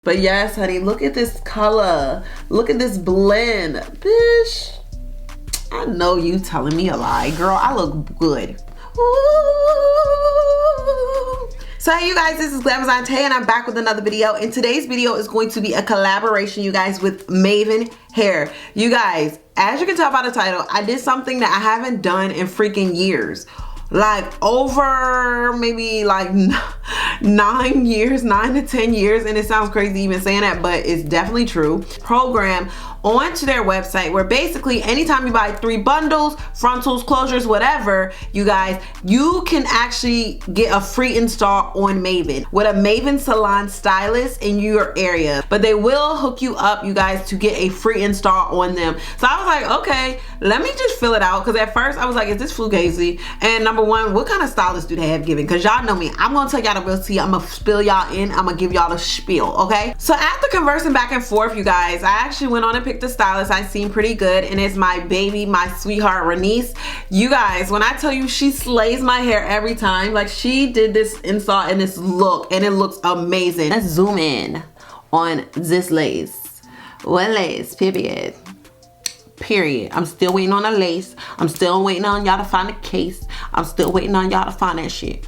But yes, honey, look at this color. Look at this blend. Bitch, I know you telling me a lie. Girl, I look good. Ooh. So hey you guys, this is Glamazon Tay and I'm back with another video. And today's video is going to be a collaboration, you guys, with Mayvenn hair. You guys, as you can tell by the title, I did something that I haven't done in freaking years. Like over maybe like 9 years, 9 to 10 years. And it sounds crazy even saying that, but it's definitely true. Program onto their website where basically anytime you buy 3 bundles, frontals, closures, whatever, you guys, you can actually get a free install on Mayvenn with a Mayvenn salon stylist in your area. But they will hook you up, you guys, to get a free install on them. So I was like, okay, let me just fill it out. Because at first I was like, is this fugazi? And number one, what kind of stylist do they have given? Because y'all know me, I'm gonna tell y'all the real tea. I'm gonna spill y'all in. I'm gonna give y'all the spiel, okay? So after conversing back and forth, you guys, I actually went on and picked the stylist I seen pretty good, and it's my baby, my sweetheart Renice. You guys, when I tell you she slays my hair every time, like she did this install and this look, and it looks amazing. Let's zoom in on this lace. What lace? Period. Period. I'm still waiting on a lace. I'm still waiting on y'all to find a case. I'm still waiting on y'all to find that shit.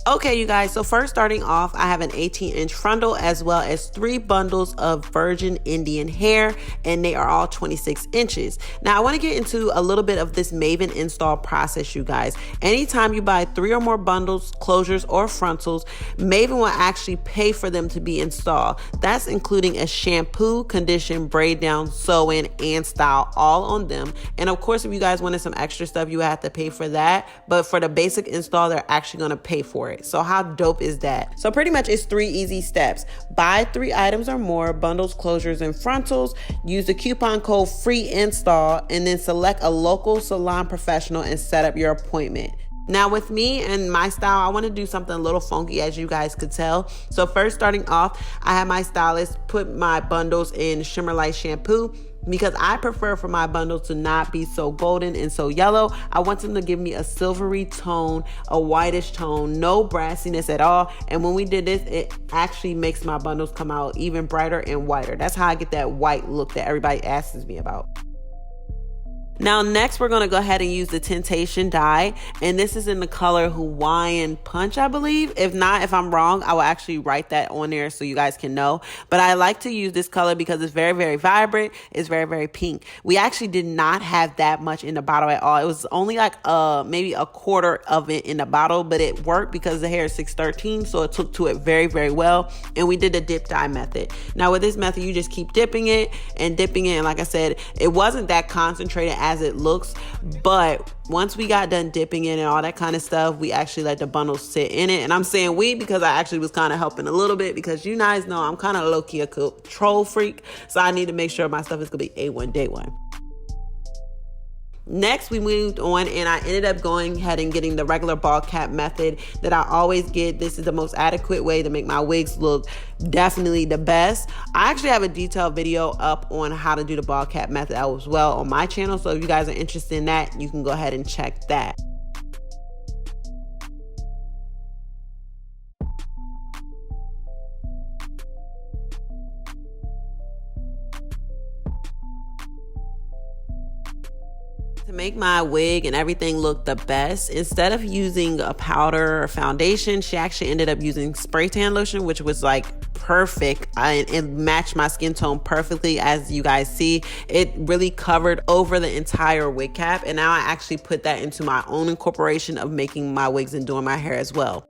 Okay, you guys, so first starting off, I have an 18-inch frontal as well as 3 bundles of virgin Indian hair, and they are all 26 inches. Now, I want to get into a little bit of this Mayvenn install process, you guys. Anytime you buy 3 or more bundles, closures, or frontals, Mayvenn will actually pay for them to be installed. That's including a shampoo, condition, braid down, sew in, and style, all on them. And of course, if you guys wanted some extra stuff, you have to pay for that. But for the basic install, they're actually going to pay for it. So how dope is that? So pretty much it's 3 easy steps. Buy 3 items or more, bundles, closures, and frontals. Use the coupon code free install and then select a local salon professional and set up your appointment. Now with me and my style, I want to do something a little funky, as you guys could tell. So first starting off, I have my stylist put my bundles in Shimmer Light shampoo, because I prefer for my bundles to not be so golden and so yellow. I want them to give me a silvery tone, a whitish tone, no brassiness at all. And when we did this, it actually makes my bundles come out even brighter and whiter. That's how I get that white look that everybody asks me about. Now next, we're going to go ahead and use the Temptation dye, and this is in the color Hawaiian Punch, I believe. If not, if I'm wrong, I will actually write that on there so you guys can know. But I like to use this color because it's very, very vibrant. It's very, very pink. We actually did not have that much in the bottle at all. It was only like maybe a quarter of it in the bottle, but it worked because the hair is 613, so it took to it very, very well. And we did the dip dye method. Now with this method, you just keep dipping it, and like I said, it wasn't that concentrated as it looks, but once we got done dipping it and all that kind of stuff, we actually let the bundles sit in it. And I'm saying we because I actually was kind of helping a little bit, because you guys know I'm kind of low-key a control freak, so I need to make sure my stuff is gonna be A1 day one. Next, we moved on, and I ended up going ahead and getting the regular ball cap method that I always get. This is the most adequate way to make my wigs look definitely the best. I actually have a detailed video up on how to do the ball cap method as well on my channel. So if you guys are interested in that, you can go ahead and check that. To make my wig and everything look the best, instead of using a powder or foundation, she actually ended up using spray tan lotion, which was like perfect. It matched my skin tone perfectly. As you guys see, it really covered over the entire wig cap, and now I actually put that into my own incorporation of making my wigs and doing my hair as well.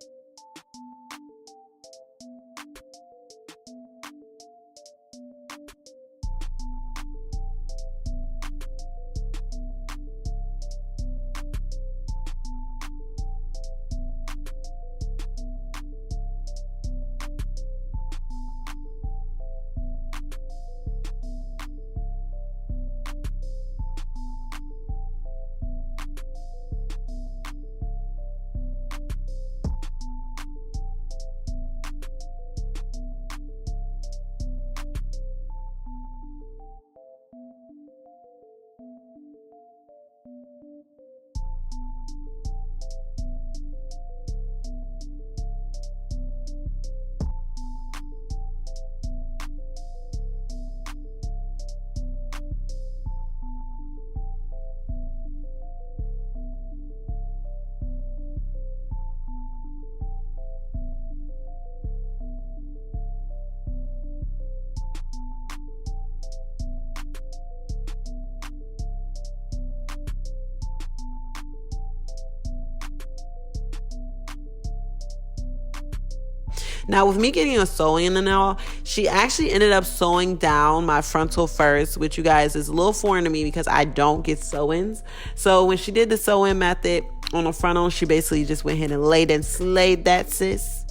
Now with me getting a sew-in and all, she actually ended up sewing down my frontal first, which you guys is a little foreign to me because I don't get sew-ins. So when she did the sew-in method on the frontal, she basically just went ahead and laid and slayed that, sis.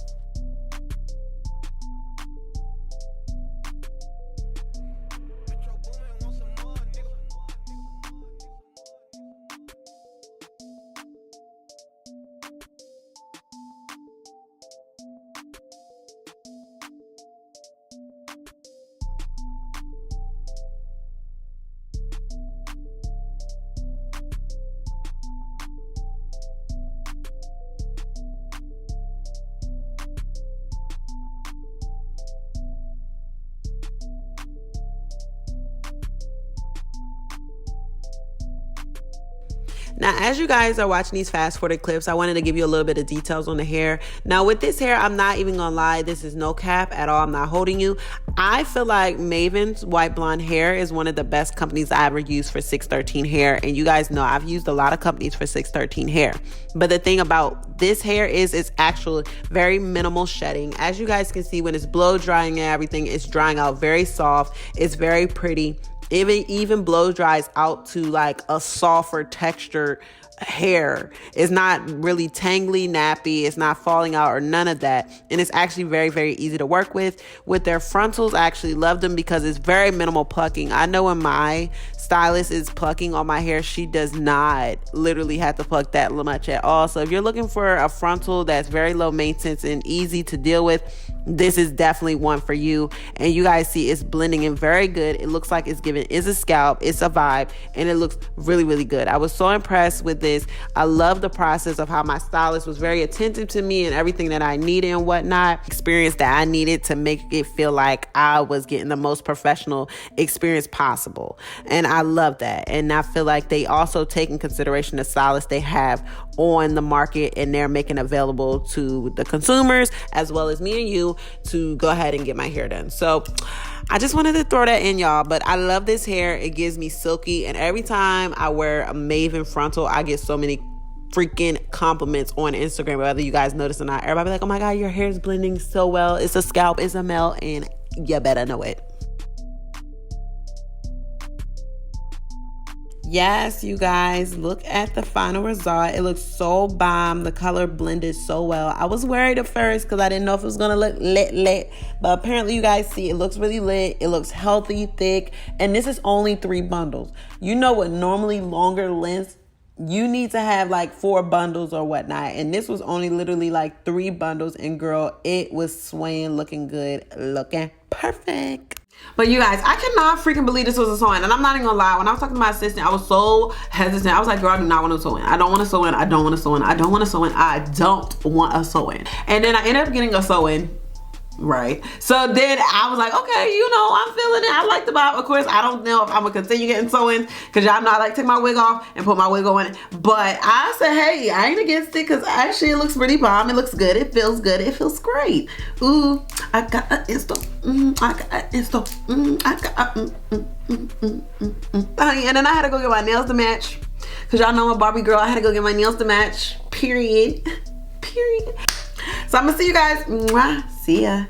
Now, as you guys are watching these fast forwarded clips, I wanted to give you a little bit of details on the hair. Now, with this hair, I'm not even gonna lie, this is no cap at all. I'm not holding you. I feel like Mayvenn's White Blonde Hair is one of the best companies I ever used for 613 hair. And you guys know I've used a lot of companies for 613 hair. But the thing about this hair is it's actually very minimal shedding. As you guys can see, when it's blow drying and everything, it's drying out very soft. It's very pretty. Even blow dries out to like a softer texture hair. It's not really tangly, nappy. It's not falling out or none of that. And it's actually very, very easy to work with. With their frontals, I actually love them because it's very minimal plucking. I know when my stylist is plucking on my hair, she does not literally have to pluck that much at all. So if you're looking for a frontal that's very low maintenance and easy to deal with, this is definitely one for you. And you guys see it's blending in very good. It looks like it's giving is a scalp, it's a vibe, and it looks really, really good. I was so impressed with this. I love the process of how my stylist was very attentive to me and everything that I needed and whatnot. Experience that I needed to make it feel like I was getting the most professional experience possible. And I love that. And I feel like they also take in consideration the stylists they have on the market, and they're making available to the consumers as well as me and you to go ahead and get my hair done. So I just wanted to throw that in, y'all. But I love this hair. It gives me silky, and every time I wear a Mayvenn frontal, I get so many freaking compliments on Instagram, whether you guys notice or not. Everybody be like, oh my god, your hair is blending so well, it's a scalp, it's a melt, and you better know it. Yes, you guys, look at the final result. It looks so bomb. The color blended so well. I was worried at first because I didn't know if it was going to look lit. But apparently you guys see it looks really lit. It looks healthy, thick. And this is only 3 bundles. You know what normally longer lengths, you need to have like 4 bundles or whatnot. And this was only literally like 3 bundles. And girl, it was swaying, looking good, looking perfect. But you guys, I cannot freaking believe this was a sew-in. And I'm not even gonna lie, when I was talking to my assistant, I was so hesitant. I was like, girl, I do not want to sew in. I don't want to sew in. I don't want to sew in. I don't want to sew in. I don't want a sew-in. And then I ended up getting a sew-in. Right. So then I was like, okay, you know, I'm feeling it. I like the vibe. Of course, I don't know if I'm gonna continue getting sew-ins because y'all know I like to take my wig off and put my wig on. But I said, hey, I ain't against it because actually it looks pretty bomb. It looks good. It feels good. It feels great. Ooh, I got an insta. I got an insta. I got honey, and then I had to go get my nails to match because y'all know I'm a Barbie girl. I had to go get my nails to match. Period. Period. So I'm gonna see you guys. Mwah. See ya.